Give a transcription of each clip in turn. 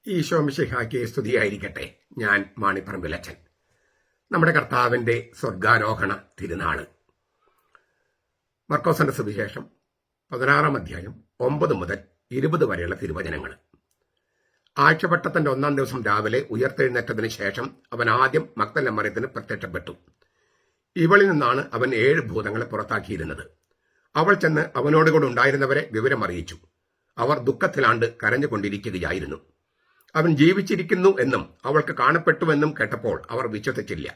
ഈശോ മിശിഹായ്ക്ക് സ്തുതിയായിരിക്കട്ടെ. ഞാൻ മാണിപ്പറമ്പിലച്ചൻ. നമ്മുടെ കർത്താവിന്റെ സ്വർഗാരോഹണ തിരുനാള്. മർക്കോസിന്റെ സുവിശേഷം 16 അധ്യായം 9 മുതൽ 20 വരെയുള്ള തിരുവചനങ്ങൾ. ആഴ്ചവട്ടത്തിന്റെ 1-ാം ദിവസം രാവിലെ ഉയർത്തെഴുന്നേറ്റതിന് ശേഷം അവൻ ആദ്യം മഗ്ദല മറിയത്തിന് പ്രത്യക്ഷപ്പെട്ടു. ഇവളിൽ നിന്നാണ് അവൻ 7 ഭൂതങ്ങളെ പുറത്താക്കിയിരുന്നത്. അവൾ ചെന്ന് അവനോടുകൂടെ ഉണ്ടായിരുന്നവരെ വിവരമറിയിച്ചു. അവർ ദുഃഖത്തിലാണ്ട് കരഞ്ഞുകൊണ്ടിരിക്കുകയായിരുന്നു. അവൻ ജീവിച്ചിരിക്കുന്നു എന്നും അവൾക്ക് കാണപ്പെട്ടുവെന്നും കേട്ടപ്പോൾ അവർ വിശ്വസിച്ചില്ല.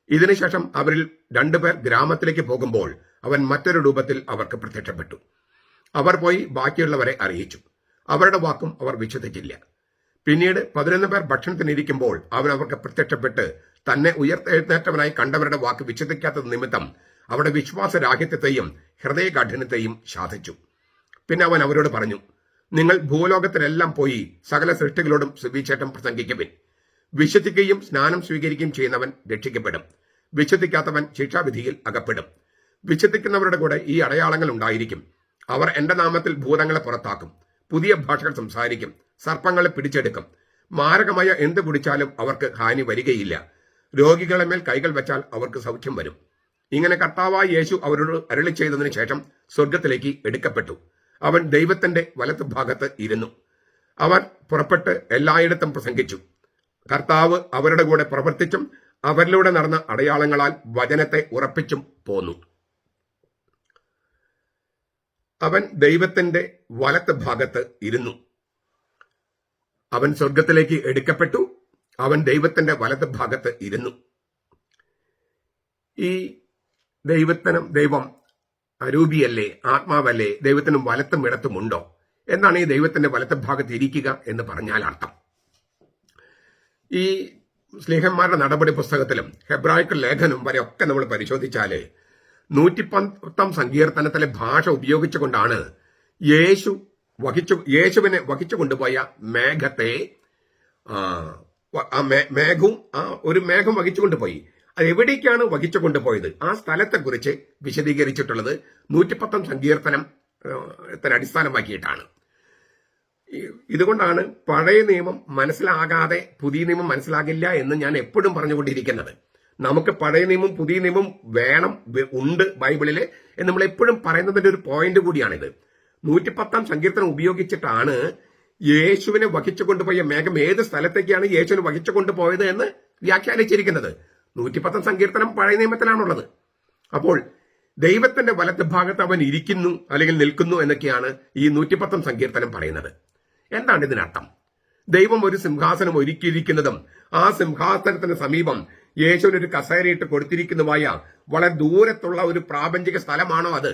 ഇതിനുശേഷം അവരിൽ 2 പേർ ഗ്രാമത്തിലേക്ക് പോകുമ്പോൾ അവൻ മറ്റൊരു രൂപത്തിൽ അവർക്ക് പ്രത്യക്ഷപ്പെട്ടു. അവർ പോയി ബാക്കിയുള്ളവരെ അറിയിച്ചു. അവരുടെ വാക്കും അവർ വിശ്വസിച്ചില്ല. പിന്നീട് 11 പേർ ഭക്ഷണത്തിനിരിക്കുമ്പോൾ അവൻ അവർക്ക് പ്രത്യക്ഷപ്പെട്ട് തന്നെ ഉയർത്തെഴുന്നേറ്റവനായി കണ്ടവരുടെ വാക്ക് വിശ്വസിക്കാത്തത് നിമിത്തം അവരുടെ വിശ്വാസരാഹിത്യത്തെയും ഹൃദയകാഠിന്യത്തെയും ശാസിച്ചു. പിന്നെ അവൻ അവരോട് പറഞ്ഞു, നിങ്ങൾ ഭൂലോകത്തിലെല്ലാം പോയി സകല സൃഷ്ടികളോടും സുവിശേഷം പ്രസംഗിക്കുവിൻ. വിശ്വസിക്കുകയും സ്നാനം സ്വീകരിക്കുകയും ചെയ്യുന്നവൻ രക്ഷിക്കപ്പെടും. വിശ്വസിക്കാത്തവൻ ശിക്ഷാവിധിയിൽ അകപ്പെടും. വിശ്വസിക്കുന്നവരുടെ കൂടെ ഈ അടയാളങ്ങൾ ഉണ്ടായിരിക്കും. അവർ എന്റെ നാമത്തിൽ ഭൂതങ്ങളെ പുറത്താക്കും, പുതിയ ഭാഷകൾ സംസാരിക്കും, സർപ്പങ്ങളെ പിടിച്ചെടുക്കും, മാരകമായ എന്ത് കുടിച്ചാലും അവർക്ക് ഹാനി വരികയില്ല. രോഗികളുടെ മേൽ കൈകൾ വെച്ചാൽ അവർക്ക് സൗഖ്യം വരും. ഇങ്ങനെ കർത്താവായ യേശു അവരോട് അരുളി ചെയ്തതിനു ശേഷം സ്വർഗത്തിലേക്ക് എടുക്കപ്പെട്ടു. അവൻ ദൈവത്തിന്റെ വലത്തുഭാഗത്ത് ഇരുന്നു. അവൻ പുറപ്പെട്ട് എല്ലായിടത്തും പ്രസംഗിച്ചു. കർത്താവ് അവരുടെ കൂടെ പ്രവർത്തിച്ചും അവരിലൂടെ നടന്ന അടയാളങ്ങളാൽ വചനത്തെ ഉറപ്പിച്ചും പോന്നു. അവൻ ദൈവത്തിന്റെ വലത്ത് ഭാഗത്ത് ഇരുന്നു. അവൻ സ്വർഗത്തിലേക്ക് എടുക്കപ്പെട്ടു. അവൻ ദൈവത്തിന്റെ വലത്ത് ഭാഗത്ത് ഇരുന്നു. ഈ ദൈവം അരൂപിയല്ലേ, ആത്മാവല്ലേ, ദൈവത്തിന് വലത്തും ഇടത്തുമുണ്ടോ എന്നാണ് ഈ ദൈവത്തിന്റെ വലത്ത് ഭാഗത്ത് ഇരിക്കുക എന്ന് പറഞ്ഞാൽ അർത്ഥം. ഈ സ്ലീഹന്മാരുടെ നടപടി പുസ്തകത്തിലും ഹെബ്രായിക്ക് ലേഖനം വരെ ഒക്കെ നമ്മൾ പരിശോധിച്ചാല് 110 സങ്കീർത്തനത്തിലെ ഭാഷ ഉപയോഗിച്ചുകൊണ്ടാണ് യേശുവിനെ വഹിച്ചു കൊണ്ടുപോയ മേഘത്തെ ഒരു മേഘം വഹിച്ചു കൊണ്ടുപോയി. അത് എവിടേക്കാണ് വഹിച്ചു കൊണ്ടുപോയത് ആ സ്ഥലത്തെക്കുറിച്ച് വിശദീകരിച്ചിട്ടുള്ളത് 110 സങ്കീർത്തനത്തിന് അടിസ്ഥാനമാക്കിയിട്ടാണ്. ഇതുകൊണ്ടാണ് പഴയ നിയമം മനസ്സിലാകാതെ പുതിയ നിയമം മനസ്സിലാകില്ല എന്ന് ഞാൻ എപ്പോഴും പറഞ്ഞുകൊണ്ടിരിക്കുന്നത്. നമുക്ക് പഴയ നിയമം പുതിയ നിയമം വേണം, ഉണ്ട് ബൈബിളില് എന്ന് നമ്മൾ എപ്പോഴും പറയുന്നതിന്റെ ഒരു പോയിന്റ് കൂടിയാണിത്. 110 സങ്കീർത്തനം ഉപയോഗിച്ചിട്ടാണ് യേശുവിനെ വഹിച്ചു കൊണ്ടുപോയ മേഘം ഏത് സ്ഥലത്തേക്കാണ് യേശുവിനെ വഹിച്ചു കൊണ്ടുപോയത് എന്ന് വ്യാഖ്യാനിച്ചിരിക്കുന്നത്. 110 സങ്കീർത്തനം പഴയ നിയമത്തിലാണുള്ളത്. അപ്പോൾ ദൈവത്തിന്റെ വലത്ത് ഭാഗത്ത് അവൻ ഇരിക്കുന്നു അല്ലെങ്കിൽ നിൽക്കുന്നു എന്നൊക്കെയാണ് ഈ 110 സങ്കീർത്തനം പറയുന്നത്. എന്താണ് ഇതിനർത്ഥം? ദൈവം ഒരു സിംഹാസനം ഒരുക്കിയിരിക്കുന്നതും ആ സിംഹാസനത്തിന് സമീപം യേശുവിന് ഒരു കസേരയിട്ട് കൊടുത്തിരിക്കുന്നതുമായ വളരെ ദൂരത്തുള്ള ഒരു പ്രാപഞ്ചിക സ്ഥലമാണോ അത്?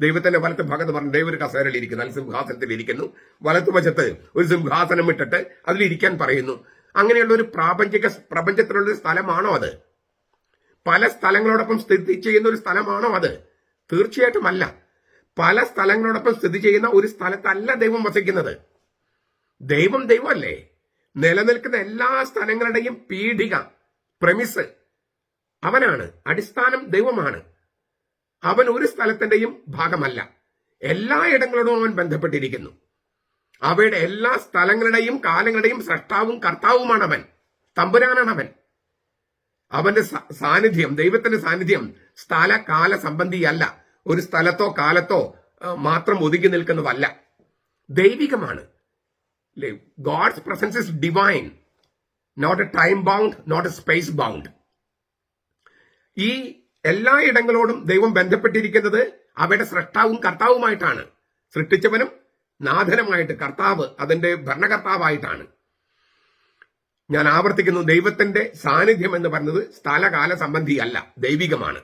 ദൈവത്തിന്റെ വലത്ത് ഭാഗത്ത് പറഞ്ഞു ദൈവം ഒരു കസേരയിൽ ഇരിക്കുന്നു, അല്ലെങ്കിൽ സിംഹാസനത്തിൽ ഇരിക്കുന്നു, വലത്തുവശത്ത് ഒരു സിംഹാസനം ഇട്ടിട്ട് അതിലിരിക്കാൻ പറയുന്നു. അങ്ങനെയുള്ള ഒരു പ്രപഞ്ചത്തിലുള്ള ഒരു സ്ഥലമാണോ അത്? പല സ്ഥലങ്ങളോടൊപ്പം സ്ഥിതി ചെയ്യുന്ന ഒരു സ്ഥലമാണോ അത്? തീർച്ചയായിട്ടും അല്ല. പല സ്ഥലങ്ങളോടൊപ്പം സ്ഥിതി ചെയ്യുന്ന ഒരു സ്ഥലത്തല്ല ദൈവം വസിക്കുന്നത്. ദൈവമല്ലേ? നിലനിൽക്കുന്ന എല്ലാ സ്ഥലങ്ങളുടെയും പീഠിക, പ്രമിസ് അവനാണ്. അടിസ്ഥാനം ദൈവമാണ്. അവൻ ഒരു സ്ഥലത്തിന്റെയും ഭാഗമല്ല. എല്ലായിടങ്ങളോടും അവൻ ബന്ധപ്പെട്ടിരിക്കുന്നു. അവയുടെ എല്ലാ സ്ഥലങ്ങളുടെയും കാലങ്ങളുടെയും സൃഷ്ടാവും കർത്താവുമാണ് അവൻ. തമ്പുരാനാണ് അവൻ. അവന്റെ സാന്നിധ്യം, ദൈവത്തിന്റെ സാന്നിധ്യം സ്ഥല കാല സംബന്ധിയല്ല. ഒരു സ്ഥലത്തോ കാലത്തോ മാത്രം ഒതുങ്ങി നിൽക്കുന്നതല്ല, ദൈവികമാണ്. God's presence is divine, not a time bound, not a space bound. ഈ എല്ലായിടങ്ങളോടും ദൈവം ബന്ധപ്പെട്ടിരിക്കുന്നത് അവയുടെ സൃഷ്ടാവും കർത്താവുമായിട്ടാണ്. സൃഷ്ടിച്ചവനും നാഥനുമായിട്ട്, കർത്താവ് അതിന്റെ ഭരണകർത്താവായിട്ടാണ്. ഞാൻ ആവർത്തിക്കുന്നു, ദൈവത്തിന്റെ സാന്നിധ്യം എന്ന് പറയുന്നത് സ്ഥലകാല സംബന്ധിയല്ല, ദൈവികമാണ്.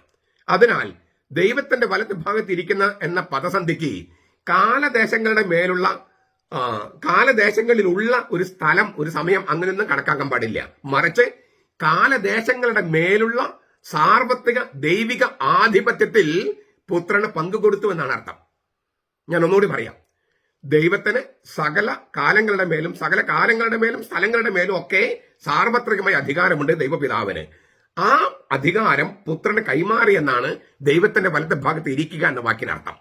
അതിനാൽ ദൈവത്തിന്റെ വലത്ത് ഭാഗത്ത് ഇരിക്കുന്ന എന്ന പദസന്ധിക്ക് കാലദേശങ്ങളിലുള്ള ഒരു സ്ഥലം, ഒരു സമയം അങ്ങനെയൊന്നും കണക്കാക്കാൻ പാടില്ല. മറിച്ച് കാലദേശങ്ങളുടെ മേലുള്ള സാർവത്രിക ദൈവിക ആധിപത്യത്തിൽ പുത്രന് പങ്കുകൊടുത്തു എന്നാണ് അർത്ഥം. ഞാൻ ഒന്നുകൂടി പറയാം. ദൈവത്തിന് സകല കാലങ്ങളുടെ മേലും സ്ഥലങ്ങളുടെ മേലും ഒക്കെ സാർവത്രികമായ അധികാരമുണ്ട് അധികാരമുണ്ട്. ആ അധികാരം പുത്രന് കൈമാറിയെന്നാണ് ദൈവത്തിന്റെ വലത്തെ ഭാഗത്ത് ഇരിക്കുക എന്ന വാക്കിനർത്ഥം.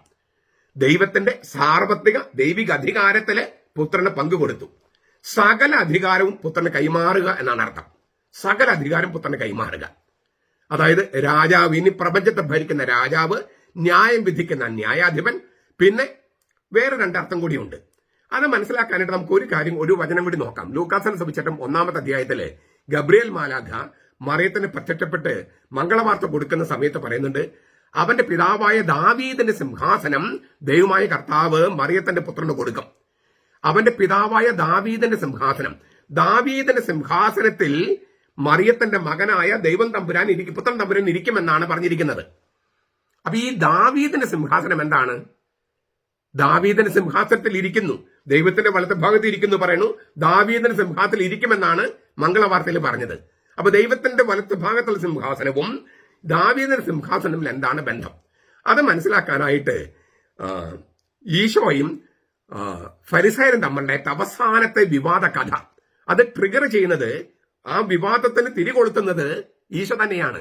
ദൈവത്തിന്റെ സാർവത്രിക ദൈവിക അധികാരത്തില് പുത്രന് പങ്കുകൊടുത്തു. സകല അധികാരവും പുത്രന് കൈമാറുക എന്നാണ് അർത്ഥം. സകല അധികാരം പുത്രന് കൈമാറുക. അതായത് രാജാവ്, ഇനി പ്രപഞ്ചത്തെ ഭരിക്കുന്ന രാജാവ്, ന്യായം വിധിക്കുന്ന ന്യായാധിപൻ, പിന്നെ വേറെ രണ്ടർത്ഥം കൂടിയുണ്ട്. അത് മനസ്സിലാക്കാനായിട്ട് നമുക്ക് ഒരു കാര്യം, ഒരു വചനം കൂടി നോക്കാം. ലൂക്കാസിന്റെ സുവിശേഷം 1-ാമത്തെ അധ്യായത്തില് ഗബ്രിയേൽ മാലാഖ മറിയത്തിന് പ്രത്യക്ഷപ്പെട്ട് മംഗളവാർത്ത കൊടുക്കുന്ന സമയത്ത് പറയുന്നുണ്ട്, അവന്റെ പിതാവായ ദാവീദിന്റെ സിംഹാസനം ദൈവമായ കർത്താവ് മറിയത്തിന്റെ പുത്രന് കൊടുക്കും. അവന്റെ പിതാവായ ദാവീദിന്റെ സിംഹാസനം, ദാവീദിന്റെ സിംഹാസനത്തിൽ മറിയത്തിന്റെ മകനായ ദൈവം തമ്പുരാൻ പുത്രൻ തമ്പുരാൻ ഇരിക്കുമെന്നാണ് പറഞ്ഞിരിക്കുന്നത്. അപ്പൊ ഈ ദാവീദിന്റെ സിംഹാസനം എന്താണ്? ദാവീദിന്റെ സിംഹാസനത്തിൽ ഇരിക്കുന്നു, ദൈവത്തിന്റെ വലത്തെ ഭാഗത്ത് ഇരിക്കുന്നു പറയുന്നു. ദാവീദിന്റെ സിംഹാസനത്തിൽ ഇരിക്കുമെന്നാണ് മംഗളവാർത്തയിൽ പറഞ്ഞത്. അപ്പൊ ദൈവത്തിന്റെ വലത്ത് ഭാഗത്തുള്ള സിംഹാസനവും ദാവീദിന്റെ സിംഹാസനവും എന്താണ് ബന്ധം? അത് മനസ്സിലാക്കാനായിട്ട് ഈശോയും ഫരിസയരും തമ്മിലുള്ള അവസാനത്തെ വിവാദ കഥ, അത് ട്രിഗർ ചെയ്യുന്നത്, ആ വിവാദത്തിന് തിരികൊളുത്തുന്നത് ഈശോ തന്നെയാണ്.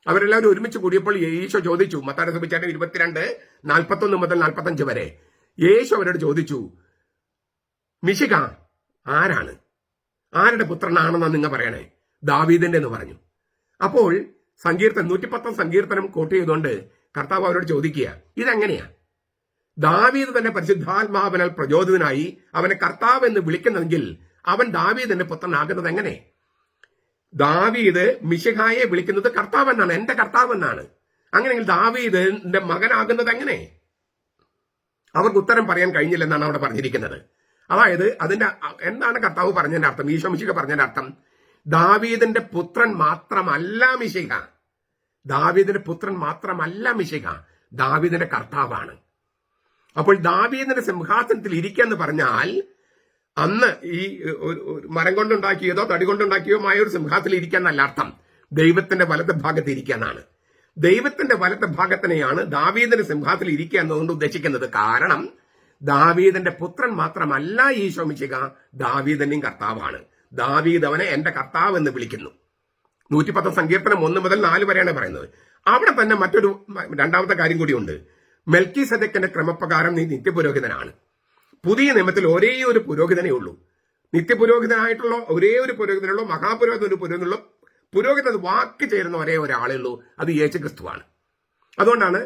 അവരെല്ലാവരും ഒരുമിച്ച് കൂടിയപ്പോൾ ഈശോ ചോദിച്ചു, മത്തായി സുവിശേഷം 22:41 മുതൽ 45 വരെ യേശു അവരോട് ചോദിച്ചു, മിശിഹ ആരാണ്? ആരുടെ പുത്രനാണെന്നാണ് നിങ്ങൾ പറയണേ? ദാവീദിന്റെ എന്ന് പറഞ്ഞു. അപ്പോൾ 110 സങ്കീർത്തനം കോട്ട് ചെയ്തുകൊണ്ട് കർത്താവ് അവരോട് ചോദിക്കുക, ഇതെങ്ങനെയാ? ദാവീദ് തന്നെ പരിശുദ്ധാത്മാവിനാൽ പ്രചോദിതനായി അവനെ കർത്താവ് എന്ന് വിളിക്കുന്നെങ്കിൽ അവൻ ദാവീദിന്റെ പുത്രനാകുന്നത് എങ്ങനെ? ദാവീദ് മിശിഹായെ വിളിക്കുന്നത് കർത്താവ് എന്നാണ്, എന്റെ കർത്താവ് എന്നാണ്. അങ്ങനെയെങ്കിൽ ദാവീദിന്റെ മകനാകുന്നത് എങ്ങനെ? അവർക്ക് ഉത്തരം പറയാൻ കഴിഞ്ഞില്ലെന്നാണ് അവിടെ പറഞ്ഞിരിക്കുന്നത്. അതായത് അതിന്റെ എന്താണ് കർത്താവ് പറഞ്ഞതിന്റെ അർത്ഥം, ഈശോ മിശിഹ പറഞ്ഞതിന്റെ അർത്ഥം? ദാവീദിന്റെ പുത്രൻ മാത്രമല്ല മിശിഹ, ദാവീദിന്റെ പുത്രൻ മാത്രമല്ല മിശിഹ, ദാവീദിന്റെ കർത്താവാണ്. അപ്പോൾ ദാവീദിന്റെ സിംഹാസനത്തിൽ ഇരിക്കുക പറഞ്ഞാൽ അന്ന് ഈ മരം കൊണ്ടുണ്ടാക്കിയതോ തടി കൊണ്ടുണ്ടാക്കിയോ ആയ ഒരു സിംഹാസനത്തിൽ ഇരിക്കാന്നല്ല അർത്ഥം. ദൈവത്തിന്റെ വലത്തെ ഭാഗത്ത് ഇരിക്കാന്നാണ്. ദൈവത്തിന്റെ വലത്തെ ഭാഗത്തിനെയാണ് ദാവീദിന്റെ സിംഹാസനത്തിൽ ഇരിക്കുക എന്നതുകൊണ്ട് ഉദ്ദേശിക്കുന്നത്. കാരണം ദാവീദിന്റെ പുത്രൻ മാത്രമല്ല ഈശോ മിശിഹ, ദാവീദിന്റെയും കർത്താവാണ്. ദാവീദ് അവനെ എന്റെ കർത്താവ് എന്ന് വിളിക്കുന്നു. 110 സങ്കീർത്തനം 1 മുതൽ 4 വരെയാണ് പറയുന്നത്. അവിടെ തന്നെ മറ്റൊരു രണ്ടാമത്തെ കാര്യം കൂടിയുണ്ട്. മെൽക്കിസെദെക്കിന്റെ ക്രമപ്രകാരം നീ നിത്യപുരോഹിതനാണ്. പുതിയ നിയമത്തിൽ ഒരേ ഒരു പുരോഹിതനേ ഉള്ളൂ. നിത്യപുരോഹിതനായിട്ടുള്ള ഒരേ ഒരു പുരോഹിതനുള്ളൂ, മഹാപുരോഹിതൻ ഒരു പുരോഹിതനുള്ളൂ. പുരോഹിതൻ വാക്ക് ചേരുന്ന ഒരേ ഒരാളേ ഉള്ളൂ, അത് യേശുക്രിസ്തുവാണ്. അതുകൊണ്ടാണ്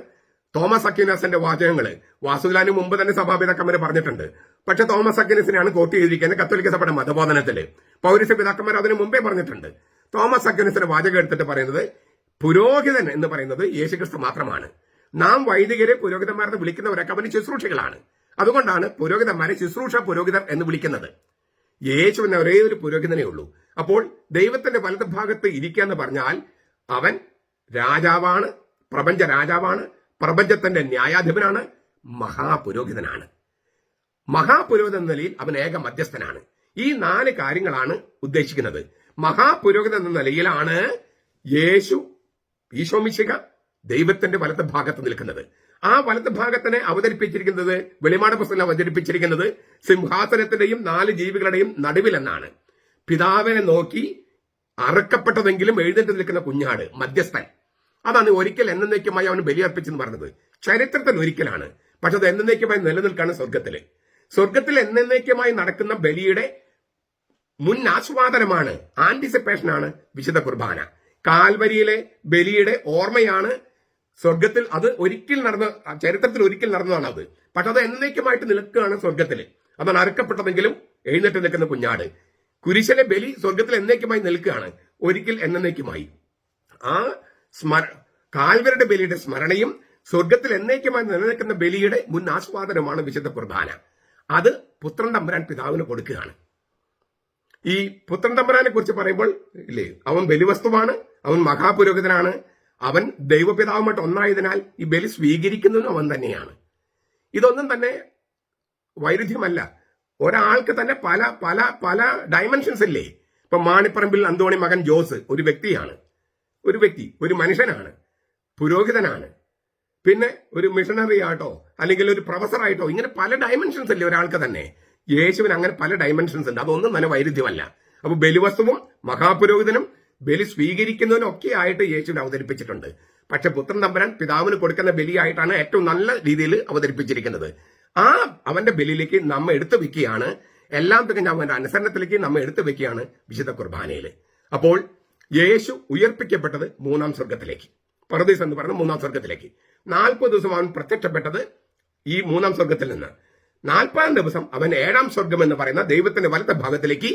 തോമസ് അക്വിനാസിന്റെ വാചകങ്ങള് വാസുദാന് മുമ്പ് തന്നെ സഭാപിതാക്കന്മാര് പറഞ്ഞിട്ടുണ്ട്. പക്ഷെ തോമസ് അക്വിനാസിനെയാണ് കോട്ട് ചെയ്തിരിക്കുന്നത് കത്തോലിക്ക സഭയുടെ മതബോധനത്തില്. പൗരസ്ത്യ പിതാക്കന്മാർ അതിനു മുമ്പേ പറഞ്ഞിട്ടുണ്ട്. തോമസ് അക്വിനാസിന്റെ വാചകം എടുത്തിട്ട് പറയുന്നത് പുരോഹിതൻ എന്ന് പറയുന്നത് യേശുക്രിസ്തു മാത്രമാണ്. നാം വൈദികരെ പുരോഹിതന്മാരെന്ന് വിളിക്കുന്നവരൊക്കെ അവന് ശുശ്രൂഷകളാണ്. അതുകൊണ്ടാണ് പുരോഹിതന്മാരെ ശുശ്രൂഷ പുരോഹിതർ എന്ന് വിളിക്കുന്നത്. യേശുവിന് ഒരേ ഒരു പുരോഹിതനേ ഉള്ളൂ. അപ്പോൾ ദൈവത്തിന്റെ വലത് ഭാഗത്ത് ഇരിക്കുക എന്ന് പറഞ്ഞാൽ അവൻ രാജാവാണ്, പ്രപഞ്ച രാജാവാണ്, പ്രപഞ്ചത്തിന്റെ ന്യായാധിപനാണ്, മഹാപുരോഹിതനാണ്. മഹാപുരോഹിതൻ എന്ന നിലയിൽ അവൻ ഏക മധ്യസ്ഥനാണ്. ഈ 4 കാര്യങ്ങളാണ് ഉദ്ദേശിക്കുന്നത്. മഹാപുരോഹിതൻ എന്ന നിലയിലാണ് ഈശോ മിശിഹ ദൈവത്തിന്റെ വലത്തെ ഭാഗത്ത് നിൽക്കുന്നത്. ആ വലത്തെ ഭാഗത്തിനെ അവതരിപ്പിച്ചിരിക്കുന്നത്, വെളിപാട് പുസ്തകം അവതരിപ്പിച്ചിരിക്കുന്നത് സിംഹാസനത്തിന്റെയും 4 ജീവികളുടെയും നടുവിലെന്നാണ്. പിതാവിനെ നോക്കി അറക്കപ്പെട്ടതെങ്കിലും എഴുന്നേറ്റ് നിൽക്കുന്ന കുഞ്ഞാട്, മധ്യസ്ഥൻ. അതാണ് ഒരിക്കൽ എന്നേക്കുമായി അവന് ബലിയർപ്പിച്ചെന്ന് പറഞ്ഞത്. ചരിത്രത്തിൽ ഒരിക്കലാണ്, പക്ഷെ അത് എന്നേക്കുമായി നിലനിൽക്കാണ് സ്വർഗത്തില്. സ്വർഗത്തിൽ എന്നേക്കുമായി നടക്കുന്ന ബലിയുടെ മുൻ ആസ്വാദനമാണ്, ആന്റിസിപ്പേഷനാണ് വിശുദ്ധ കുർബാന. കാൽവരിയിലെ ബലിയുടെ ഓർമ്മയാണ് സ്വർഗത്തിൽ. അത് ഒരിക്കൽ നടന്ന, ചരിത്രത്തിൽ ഒരിക്കൽ നടന്നതാണ് അത്. പക്ഷെ അത് എന്നേക്കുമായിട്ട് നിൽക്കുകയാണ് സ്വർഗത്തില്. അതാണ് അറുക്കപ്പെട്ടതെങ്കിലും എഴുന്നേറ്റ് നിൽക്കുന്ന കുഞ്ഞാട്. കുരിശിലെ ബലി സ്വർഗത്തിൽ എന്നേക്കുമായി നിൽക്കുകയാണ്, ഒരിക്കൽ എന്നേക്കുമായി. ആ കാൽവരുടെ ബലിയുടെ സ്മരണയും സ്വർഗത്തിൽ എന്നേക്കുമായി നിലനിൽക്കുന്ന ബലിയുടെ മുൻ ആസ്വാദനമാണ് വിശുദ്ധ കുർബാന. അത് പുത്രൻ തമ്പുരാൻ പിതാവിന് കൊടുക്കുകയാണ്. ഈ പുത്രൻ തമ്പുരാനെ കുറിച്ച് പറയുമ്പോൾ ഇല്ലേ, അവൻ ബലിവസ്തുവാണ്, അവൻ മഹാപുരോഹിതനാണ്, അവൻ ദൈവപിതാവുമായിട്ട് ഒന്നായതിനാൽ ഈ ബലി സ്വീകരിക്കുന്നതും അവൻ തന്നെയാണ്. ഇതൊന്നും തന്നെ വൈരുദ്ധ്യമല്ല. ഒരാൾക്ക് തന്നെ പല പല പല ഡയമെൻഷൻസ് ഇല്ലേ. ഇപ്പൊ മാണിപ്പറമ്പിൽ അന്തോണി മകൻ ജോസ് ഒരു വ്യക്തിയാണ്, ഒരു മനുഷ്യനാണ്, പുരോഹിതനാണ്, പിന്നെ ഒരു മിഷണറി ആയിട്ടോ അല്ലെങ്കിൽ ഒരു പ്രൊഫസർ ആയിട്ടോ, ഇങ്ങനെ പല ഡയമെൻഷൻസ് അല്ലേ ഒരാൾക്ക് തന്നെ. യേശുവിന് അങ്ങനെ പല ഡയമെൻഷൻസ് ഉണ്ട്. അതൊന്നും തന്നെ വൈരുദ്ധ്യമല്ല. അപ്പൊ ബലിവസ്തുവും മഹാപുരോഹിതനും ബലി സ്വീകരിക്കുന്നതിനും ഒക്കെ ആയിട്ട് യേശുവിനെ അവതരിപ്പിച്ചിട്ടുണ്ട്. പക്ഷെ പുത്രൻ തമ്പുരാൻ പിതാവിന് കൊടുക്കുന്ന ബലിയായിട്ടാണ് ഏറ്റവും നല്ല രീതിയിൽ അവതരിപ്പിച്ചിരിക്കുന്നത്. ആ അവന്റെ ബലിയിലേക്ക് നമ്മ എടുത്തു വെക്കുകയാണ്. എല്ലാം തികഞ്ഞ അവന്റെ അനുസരണത്തിലേക്ക് നമ്മെ എടുത്തു വെക്കുകയാണ് വിശുദ്ധ കുർബാനയിൽ. അപ്പോൾ യേശു ഉയർപ്പിക്കപ്പെട്ടത് 3-ാം സ്വർഗത്തിലേക്ക്, പറുദീസ് എന്ന് പറയുന്ന 3-ാം സ്വർഗത്തിലേക്ക്. 40 ദിവസം അവൻ പ്രത്യക്ഷപ്പെട്ടത് ഈ 3-ാം സ്വർഗത്തിൽ നിന്ന്. 40-ാം ദിവസം അവൻ 7-ാം സ്വർഗം എന്ന് പറയുന്ന ദൈവത്തിന്റെ വലത്തെ ഭാഗത്തിലേക്ക്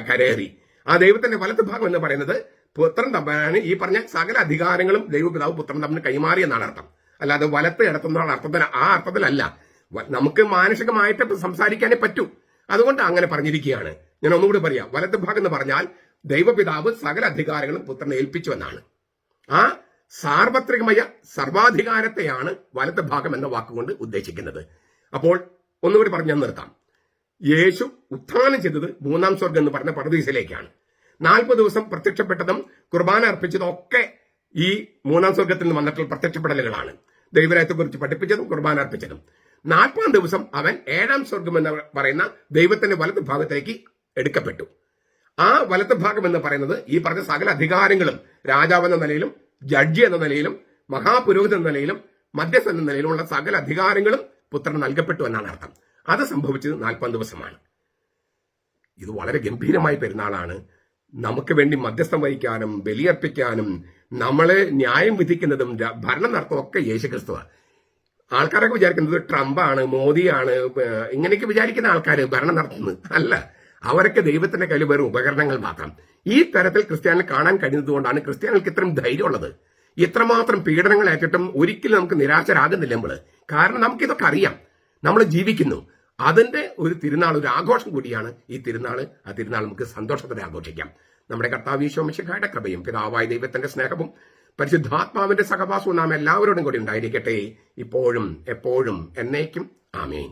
കരേറി. ആ ദൈവത്തിന്റെ വലത്തെ ഭാഗം എന്ന് പറയുന്നത് പുത്രൻ തമ്മിലാണ്. ഈ പറഞ്ഞ സകല അധികാരങ്ങളും ദൈവപിതാവ് പുത്രൻ തമ്മിൽ കൈമാറി എന്നാണ് അർത്ഥം. അല്ലാതെ വലത്ത് കിടത്തുന്ന അർത്ഥത്തിന് ആ അർത്ഥത്തിലല്ല. നമുക്ക് മാനസികമായിട്ട് സംസാരിക്കാനേ പറ്റൂ. അതുകൊണ്ട് അങ്ങനെ പറഞ്ഞിരിക്കുകയാണ്. ഞാൻ ഒന്നുകൂടി പറയാം. വലത്ത് ഭാഗം എന്ന് പറഞ്ഞാൽ ദൈവപിതാവ് സകല അധികാരങ്ങളും പുത്രനെ ഏൽപ്പിച്ചു എന്നാണ്. ആ സാർവത്രികമായ സർവാധികാരത്തെയാണ് വലത്ത് ഭാഗം എന്ന വാക്കുകൊണ്ട് ഉദ്ദേശിക്കുന്നത്. അപ്പോൾ ഒന്നുകൂടി പറഞ്ഞ് ഞാൻ നിർത്താം. യേശു ഉത്ഥാനം ചെയ്തത് 3-ാം സ്വർഗം എന്ന് പറഞ്ഞ പറുദീസിലേക്കാണ്. 40 ദിവസം പ്രത്യക്ഷപ്പെട്ടതും കുർബാന അർപ്പിച്ചതും ഒക്കെ ഈ 3-ാം സ്വർഗത്തിൽ നിന്ന് വന്നിട്ടുള്ള പ്രത്യക്ഷപ്പെടലുകളാണ്. ദൈവരാജ്യത്തെക്കുറിച്ച് പഠിപ്പിച്ചതും കുർബാന അർപ്പിച്ചതും. 40-ാം ദിവസം അവൻ 7-ാം സ്വർഗം എന്ന് പറയുന്ന ദൈവത്തിന്റെ വലത്ത് ഭാഗത്തേക്ക് എടുക്കപ്പെട്ടു. ആ വലത്ത് ഭാഗം എന്ന് പറയുന്നത് ഈ പറഞ്ഞ സകല അധികാരങ്ങളും രാജാവ് എന്ന നിലയിലും ജഡ്ജി എന്ന നിലയിലും മഹാപുരോഹിത എന്ന നിലയിലും മധ്യസ്ഥ എന്ന നിലയിലുമുള്ള സകല അധികാരങ്ങളും പുത്രന് നൽകപ്പെട്ടു എന്നാണ് അർത്ഥം. അത് സംഭവിച്ചത് 40 ദിവസമാണ്. ഇത് വളരെ ഗംഭീരമായ പെരുന്നാളാണ്. നമുക്ക് വേണ്ടി മധ്യസ്ഥം വഹിക്കാനും ബലിയർപ്പിക്കാനും നമ്മളെ ന്യായം വിധിക്കുന്നതും ഭരണം നടത്തും ഒക്കെ യേശുക്രിസ്തുവാണ്. ആൾക്കാരൊക്കെ വിചാരിക്കുന്നത് ട്രംപാണ്, മോദിയാണ്, ഇങ്ങനെയൊക്കെ വിചാരിക്കുന്ന ആൾക്കാർ ഭരണം നടത്തുന്നത് അല്ല. അവരൊക്കെ ദൈവത്തിന്റെ കയ്യിൽ വെറും ഉപകരണങ്ങൾ മാത്രം. ഈ തരത്തിൽ ക്രിസ്ത്യാനികൾ കാണാൻ കഴിയുന്നതുകൊണ്ടാണ് ക്രിസ്ത്യാനികൾക്ക് ഇത്രയും ധൈര്യമുള്ളത്. ഇത്രമാത്രം പീഡനങ്ങൾ ഏറ്റിട്ടും ഒരിക്കലും നമുക്ക് നിരാശരാകുന്നില്ല നമ്മൾ. കാരണം നമുക്കിതൊക്കെ അറിയാം, നമ്മൾ ജീവിക്കുന്നു. അതിന്റെ ഒരു തിരുനാൾ, ഒരു ആഘോഷം കൂടിയാണ് ഈ തിരുനാൾ. ആ തിരുനാൾ നമുക്ക് സന്തോഷത്തോടെ ആഘോഷിക്കാം. നമ്മുടെ കർത്താവ് ഈശോ മിശിഹായുടെ കൃപയും പിതാവായ ദൈവത്തിന്റെ സ്നേഹവും പരിശുദ്ധാത്മാവിന്റെ സഹവാസവും നാം എല്ലാവരോടും കൂടി ഉണ്ടായിരിക്കട്ടെ, ഇപ്പോഴും എപ്പോഴും എന്നേക്കും. ആമേൻ.